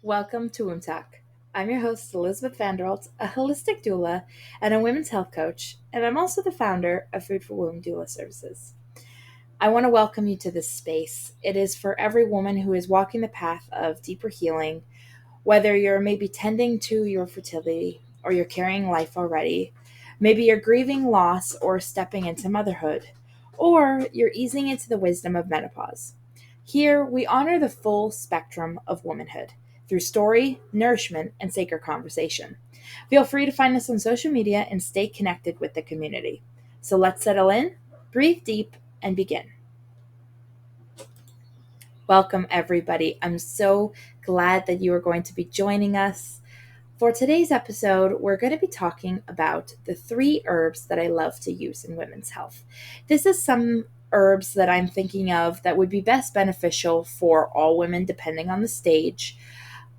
Welcome to Womb Talk. I'm your host, Elizabeth Vanderholt, a holistic doula and a women's health coach, and I'm also the founder of Fruitful Womb Doula Services. I want to welcome you to this space. It is for every woman who is walking the path of deeper healing, whether you're maybe tending to your fertility or you're carrying life already, maybe you're grieving loss or stepping into motherhood, or you're easing into the wisdom of menopause. Here, we honor the full spectrum of womanhood through story, nourishment, and sacred conversation. Feel free to find us on social media and stay connected with the community. So let's settle in, breathe deep, and begin. Welcome, everybody. I'm so glad that you are going to be joining us. For today's episode, we're going to be talking about the 3 herbs that I love to use in women's health. This is some herbs that I'm thinking of that would be best beneficial for all women, depending on the stage.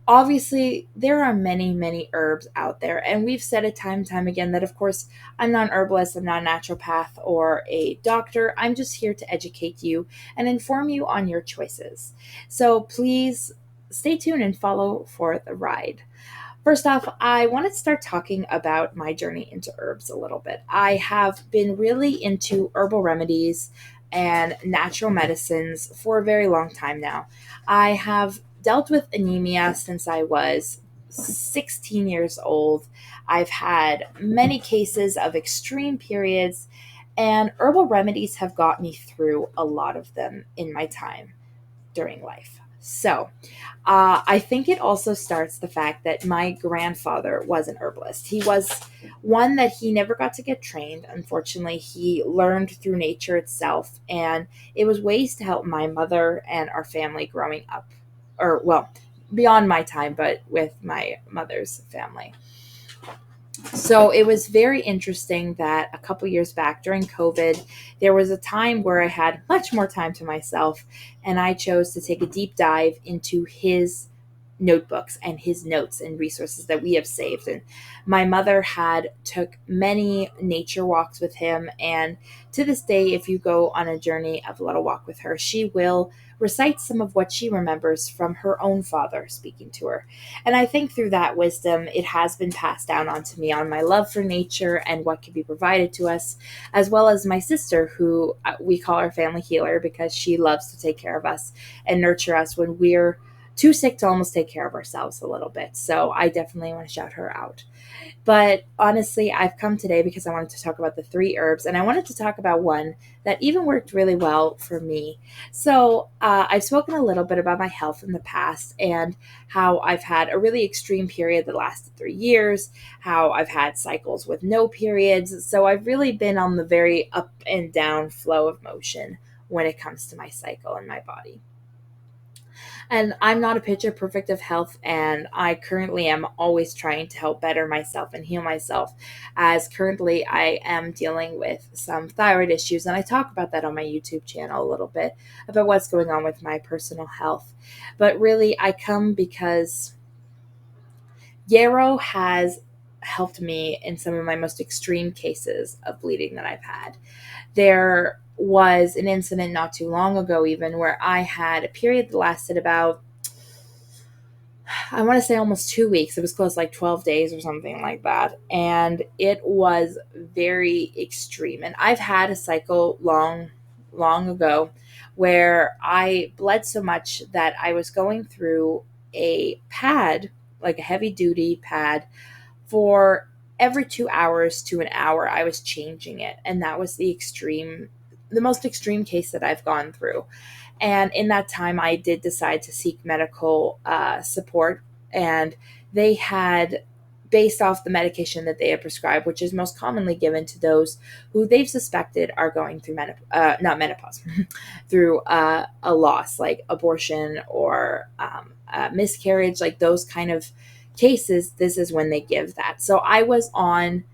Obviously, there are many, many herbs out there, and we've said it time and time again that, of course, I'm not an herbalist, I'm not a naturopath or a doctor. I'm just here to educate you and inform you on your choices. So please stay tuned and follow for the ride. First off, I want to start talking about my journey into herbs a little bit. I have been really into herbal remedies and natural medicines for a very long time now. I have dealt with anemia since I was 16 years old. I've had many cases of extreme periods, and herbal remedies have got me through a lot of them in my time during life. I think it also starts the fact that my grandfather was an herbalist. He was one that he never got to get trained. Unfortunately, he learned through nature itself, and it was ways to help my mother and our family growing up, or well, beyond my time, but with my mother's family. So it was very interesting that a couple years back during COVID, there was a time where I had much more time to myself, and I chose to take a deep dive into his notebooks and his notes and resources that we have saved. And my mother had took many nature walks with him, and to this day, if you go on a journey of Let a Walk with her, she will recite some of what she remembers from her own father speaking to her. And I think through that wisdom, it has been passed down onto me on my love for nature and what can be provided to us, as well as my sister, who we call our family healer because she loves to take care of us and nurture us when we're too sick to almost take care of ourselves a little bit. So I definitely want to shout her out. But honestly, I've come today because I wanted to talk about the 3 herbs, and I wanted to talk about one that even worked really well for me. I've spoken a little bit about my health in the past and how I've had a really extreme period that lasted 3 years, how I've had cycles with no periods. So I've really been on the very up and down flow of motion when it comes to my cycle and my body. And I'm not a picture perfect of health, and I currently am always trying to help better myself and heal myself, as currently I am dealing with some thyroid issues. And I talk about that on my YouTube channel a little bit about what's going on with my personal health. But really, I come because Yarrow has helped me in some of my most extreme cases of bleeding that I've had. There was an incident not too long ago, even where I had a period that lasted about, I want to say almost 2 weeks. It was close to like 12 days or something like that. And it was very extreme. And I've had a cycle long ago where I bled so much that I was going through a pad, like a heavy duty pad, for every 2 hours to an hour. I was changing it. And that was the most extreme case that I've gone through. And in that time, I did decide to seek medical support. And they had, based off the medication that they had prescribed, which is most commonly given to those who they've suspected are going through not menopause, through a loss like abortion or miscarriage, like those kind of cases. This is when they give that. So I was on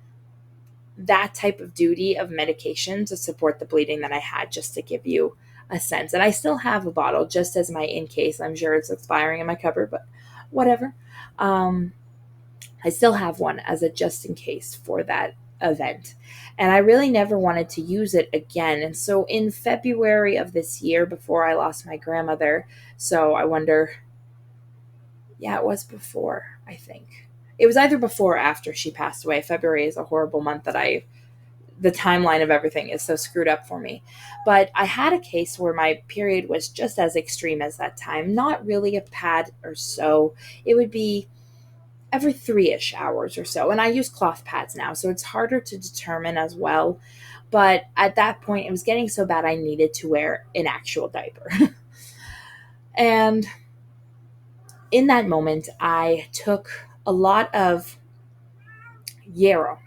that type of duty of medication to support the bleeding that I had, just to give you a sense. And I still have a bottle just as my in case. I'm sure it's expiring in my cupboard, but whatever. I still have one as a just in case for that event. And I really never wanted to use it again. And so in February of this year, before I lost my grandmother, so I wonder Yeah, it was before, I think. It was either before or after she passed away. February is a horrible month the timeline of everything is so screwed up for me. But I had a case where my period was just as extreme as that time. Not really a pad or so. It would be every 3-ish hours or so. And I use cloth pads now, so it's harder to determine as well. But at that point, it was getting so bad I needed to wear an actual diaper. And in that moment, I took a lot of yarrow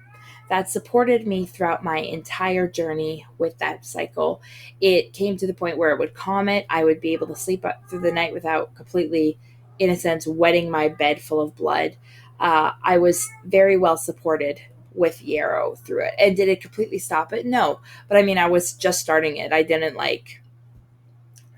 that supported me throughout my entire journey with that cycle. It came to the point where it would calm it. I would be able to sleep through the night without completely, in a sense, wetting my bed full of blood. I was very well supported with yarrow through it. And did it completely stop it? No. But I mean, I was just starting it. I didn't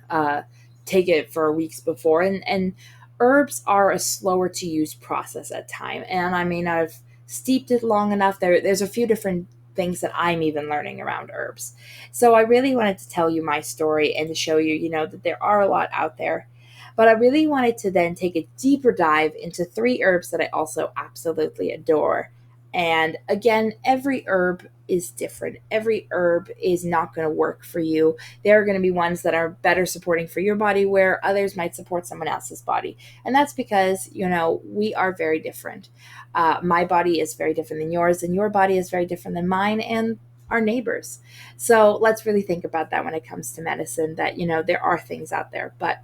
uh, take it for weeks before. And herbs are a slower to use process at time. And I mean, I've steeped it long enough. There's a few different things that I'm even learning around herbs. So I really wanted to tell you my story and to show you, that there are a lot out there. But I really wanted to then take a deeper dive into 3 herbs that I also absolutely adore. And again, every herb is different. Every herb is not going to work for you. There are going to be ones that are better supporting for your body where others might support someone else's body. And that's because, we are very different. My body is very different than yours, and your body is very different than mine and our neighbors. So let's really think about that when it comes to medicine, that, there are things out there. But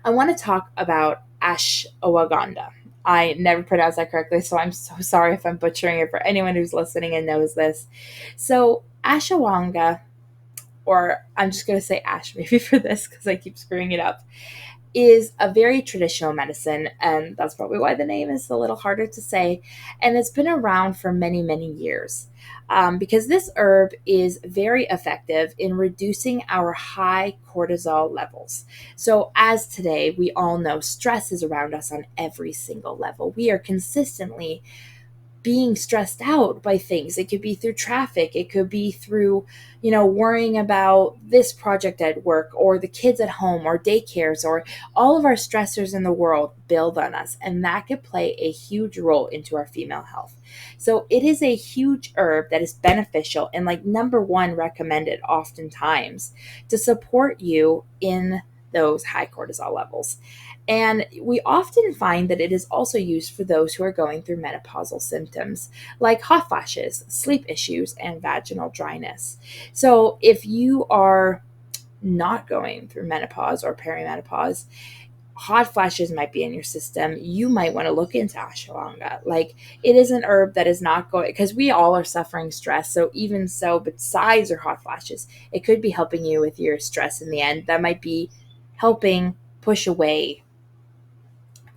I want to talk about ashwagandha. I never pronounced that correctly, so I'm so sorry if I'm butchering it for anyone who's listening and knows this. So, ashwagandha, or I'm just going to say ash maybe for this because I keep screwing it up, is a very traditional medicine, and that's probably why the name is a little harder to say. And it's been around for many, many years because this herb is very effective in reducing our high cortisol levels. So, as today, we all know stress is around us on every single level. We are consistently being stressed out by things. It could be through traffic. It could be through, worrying about this project at work or the kids at home or daycares, or all of our stressors in the world build on us. And that could play a huge role into our female health. So it is a huge herb that is beneficial and like number one recommended oftentimes to support you in those high cortisol levels. And we often find that it is also used for those who are going through menopausal symptoms like hot flashes, sleep issues, and vaginal dryness. So if you are not going through menopause or perimenopause, hot flashes might be in your system, you might want to look into ashwagandha. Like, it is an herb that is not going, because we all are suffering stress. So even so, besides your hot flashes, it could be helping you with your stress in the end. That might be helping push away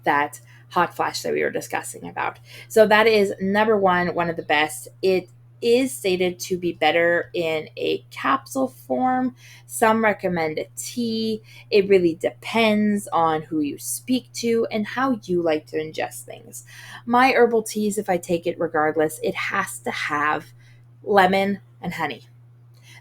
that hot flash that we were discussing about. So that is number one of the best. It is stated to be better in a capsule form. Some recommend a tea. It really depends on who you speak to and how you like to ingest things. My herbal teas, if I take it regardless, it has to have lemon and honey.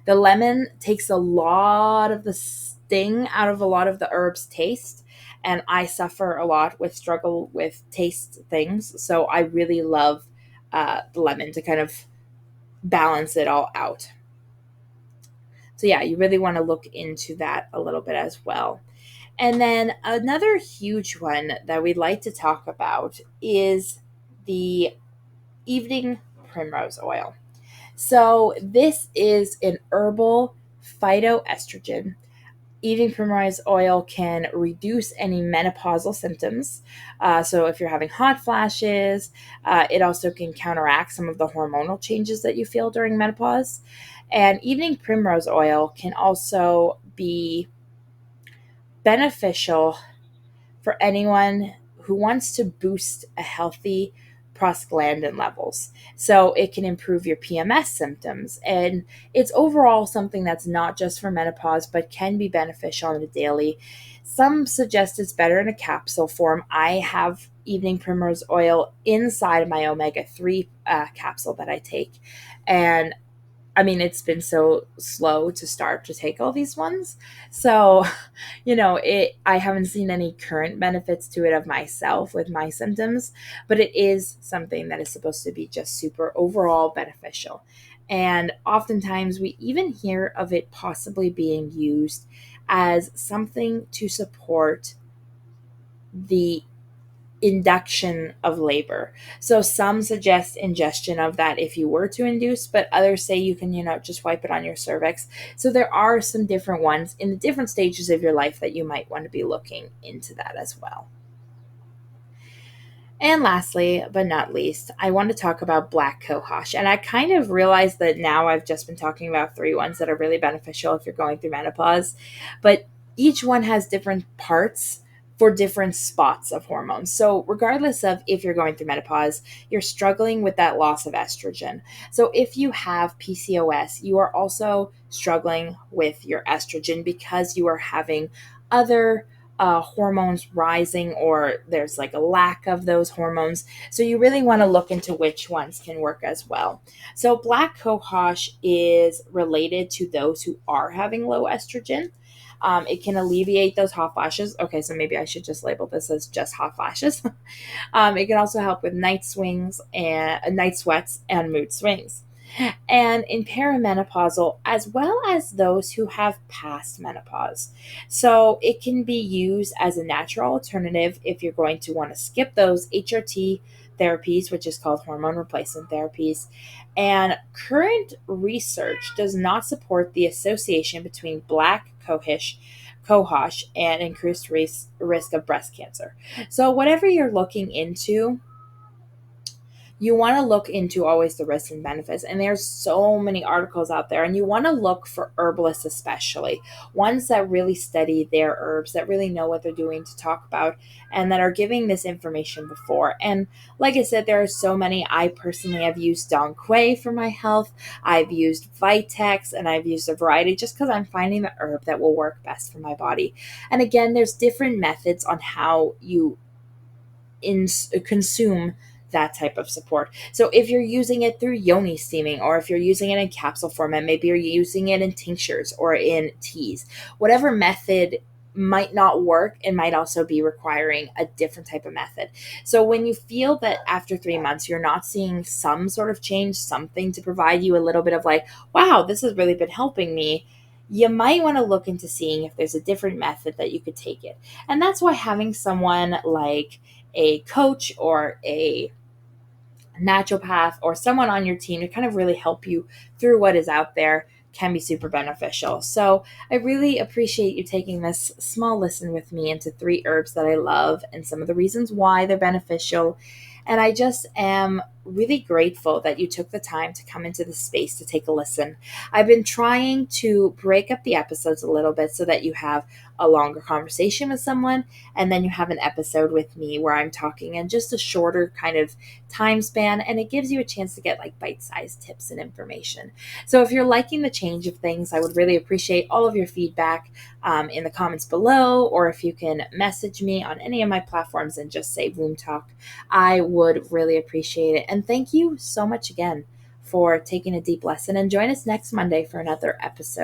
The lemon takes a lot of the sting out of a lot of the herb's taste, and I suffer a lot with struggle with taste things. So I really love the lemon to kind of balance it all out. So yeah, you really want to look into that a little bit as well. And then another huge one that we'd like to talk about is the evening primrose oil. So this is an herbal phytoestrogen. Eating primrose oil can reduce any menopausal symptoms. So if you're having hot flashes, it also can counteract some of the hormonal changes that you feel during menopause. And evening primrose oil can also be beneficial for anyone who wants to boost a healthy prostaglandin levels. So it can improve your PMS symptoms. And it's overall something that's not just for menopause, but can be beneficial on a daily. Some suggest it's better in a capsule form. I have evening primrose oil inside of my omega-3 capsule that I take. And it's been so slow to start to take all these ones. So, I haven't seen any current benefits to it of myself with my symptoms, but it is something that is supposed to be just super overall beneficial. And oftentimes we even hear of it possibly being used as something to support the induction of labor. So some suggest ingestion of that if you were to induce, but others say you can, just wipe it on your cervix. So there are some different ones in the different stages of your life that you might want to be looking into that as well. And lastly, but not least, I want to talk about black cohosh. And I kind of realized that now I've just been talking about three ones that are really beneficial if you're going through menopause, but each one has different parts for different spots of hormones. So, regardless of if you're going through menopause, you're struggling with that loss of estrogen. So, if you have PCOS, you are also struggling with your estrogen because you are having other hormones rising, or there's like a lack of those hormones. So you really want to look into which ones can work as well. So black cohosh is related to those who are having low estrogen. It can alleviate those hot flashes. Okay, so maybe I should just label this as just hot flashes. It can also help with night swings and night sweats and mood swings. And in perimenopausal, as well as those who have passed menopause. So it can be used as a natural alternative if you're going to want to skip those HRT therapies, which is called hormone replacement therapies. And current research does not support the association between black cohosh and increased risk of breast cancer. So whatever you're looking into, you want to look into always the risks and benefits. And there's so many articles out there, and you want to look for herbalists, especially ones that really study their herbs, that really know what they're doing to talk about, and that are giving this information before. And like I said, there are so many. I personally have used Dong Quai for my health. I've used Vitex, and I've used a variety just because I'm finding the herb that will work best for my body. And again, there's different methods on how you consume that type of support. So if you're using it through yoni steaming, or if you're using it in capsule format, maybe you're using it in tinctures or in teas, whatever method might not work, it might also be requiring a different type of method. So when you feel that after 3 months you're not seeing some sort of change, something to provide you a little bit of like, wow, this has really been helping me, you might want to look into seeing if there's a different method that you could take it. And that's why having someone like a coach or a naturopath or someone on your team to kind of really help you through what is out there can be super beneficial. So I really appreciate you taking this small listen with me into three herbs that I love and some of the reasons why they're beneficial. And I just am really grateful that you took the time to come into the space to take a listen. I've been trying to break up the episodes a little bit so that you have a longer conversation with someone, and then you have an episode with me where I'm talking in just a shorter kind of time span, and it gives you a chance to get like bite-sized tips and information. So if you're liking the change of things, I would really appreciate all of your feedback in the comments below, or if you can message me on any of my platforms and just say Womb Talk. I would really appreciate it. And thank you so much again for taking a deep lesson, and join us next Monday for another episode.